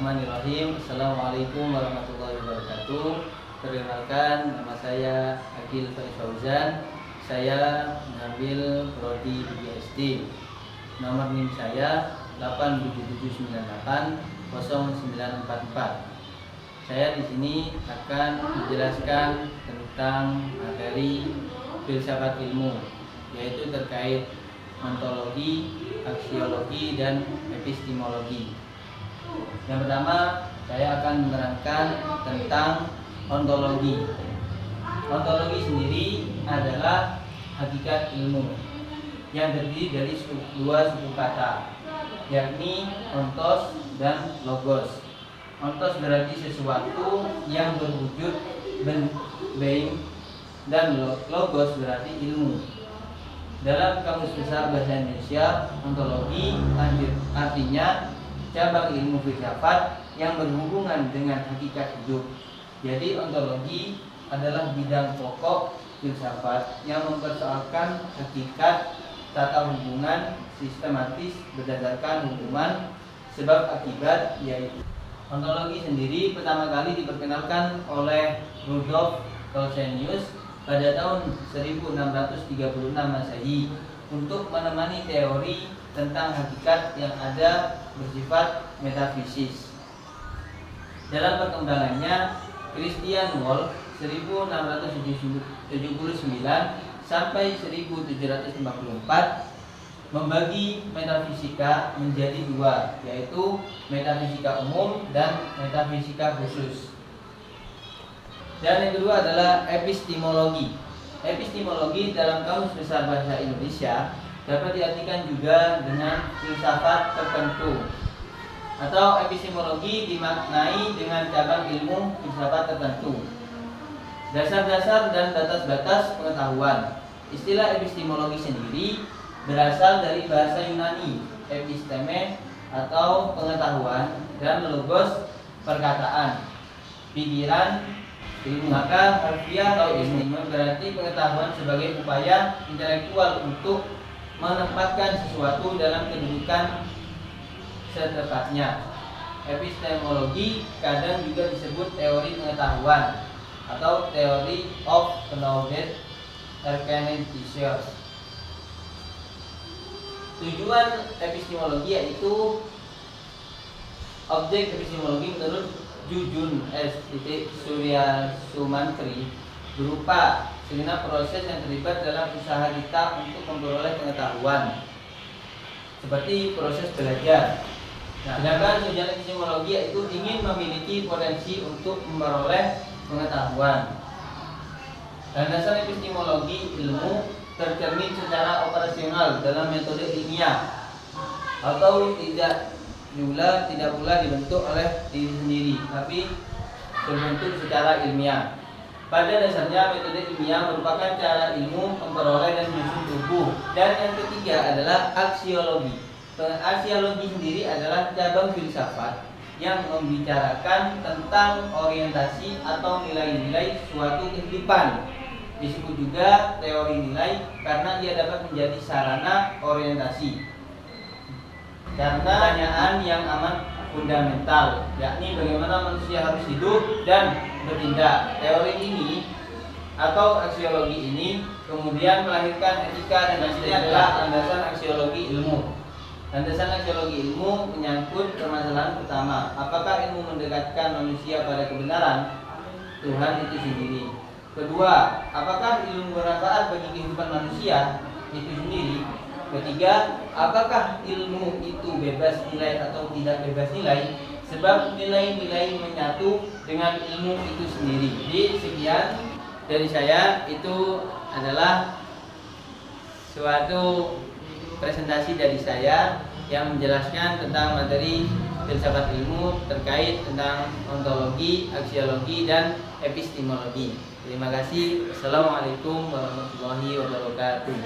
Bismillahirrahmanirrahim. Assalamualaikum warahmatullahi wabarakatuh. Perkenalkan, nama saya Agil Faiz Fauzan. Saya mengambil prodi BGSD. Nomor NIM saya 877980944. Saya di sini akan menjelaskan tentang materi filsafat ilmu, yaitu terkait ontologi, aksiologi, dan epistemologi. Yang pertama, saya akan menerangkan tentang ontologi. Ontologi sendiri adalah hakikat ilmu yang terdiri dari dua suku kata, yakni ontos dan logos. Ontos berarti sesuatu yang berwujud being, dan logos berarti ilmu. Dalam Kamus Besar Bahasa Indonesia, ontologi artinya cabang ilmu filsafat yang berhubungan dengan hakikat hidup. Jadi ontologi adalah bidang pokok filsafat yang mempersoalkan hakikat tata hubungan sistematis berdasarkan hubungan sebab akibat, yaitu ontologi sendiri pertama kali diperkenalkan oleh Rudolf Tolstenius pada tahun 1636 Masehi untuk menemani teori tentang hakikat yang ada bersifat metafisis. Dalam perkembangannya, Christian Wolff 1679 sampai 1754 membagi metafisika menjadi dua, yaitu metafisika umum dan metafisika khusus. Dan yang kedua adalah epistemologi. Epistemologi dalam Kamus Besar Bahasa Indonesia dapat diartikan juga dengan filsafat tertentu, atau epistemologi dimaknai dengan cabang ilmu filsafat tertentu, dasar-dasar dan batas-batas pengetahuan. Istilah epistemologi sendiri berasal dari bahasa Yunani episteme atau pengetahuan dan logos perkataan, pikiran. Maka harfiah atau ilmu berarti pengetahuan sebagai upaya intelektual untuk menempatkan sesuatu dalam kedudukan setepatnya. Epistemologi kadang juga disebut teori pengetahuan atau theory of knowledge organization. Tujuan epistemologi yaitu objek epistemologi menurut Jujun S. Surya Sumantri berupa segenap proses yang terlibat dalam usaha kita untuk memperoleh pengetahuan, seperti proses belajar. Sedangkan tujuan epistemologi yaitu ingin memiliki potensi untuk memperoleh pengetahuan. Landasan epistemologi ilmu tercermin secara operasional dalam metode ilmiah, atau tidak pula dibentuk oleh diri sendiri, tapi terbentuk secara ilmiah. Pada dasarnya metode ilmiah merupakan cara ilmu memperoleh dan menyusun tubuh. Dan yang ketiga adalah aksiologi. Aksiologi sendiri adalah cabang filsafat yang membicarakan tentang orientasi atau nilai-nilai suatu kehidupan. Disebut juga teori nilai karena ia dapat menjadi sarana orientasi karena pertanyaan yang amat fundamental, yakni bagaimana manusia harus hidup dan bertindak. Teori ini atau aksiologi ini kemudian melahirkan etika, dan hasilnya adalah landasan aksiologi ilmu. Landasan aksiologi ilmu menyangkut permasalahan pertama, apakah ilmu mendekatkan manusia pada kebenaran Tuhan itu sendiri. Kedua, apakah ilmu bermanfaat bagi kehidupan manusia itu sendiri. Ketiga, apakah ilmu itu bebas nilai atau tidak bebas nilai, sebab nilai-nilai menyatu dengan ilmu itu sendiri. Jadi sekian dari saya, itu adalah suatu presentasi dari saya yang menjelaskan tentang materi filsafat ilmu terkait tentang ontologi, aksiologi, dan epistemologi. Terima kasih. Assalamualaikum warahmatullahi wabarakatuh.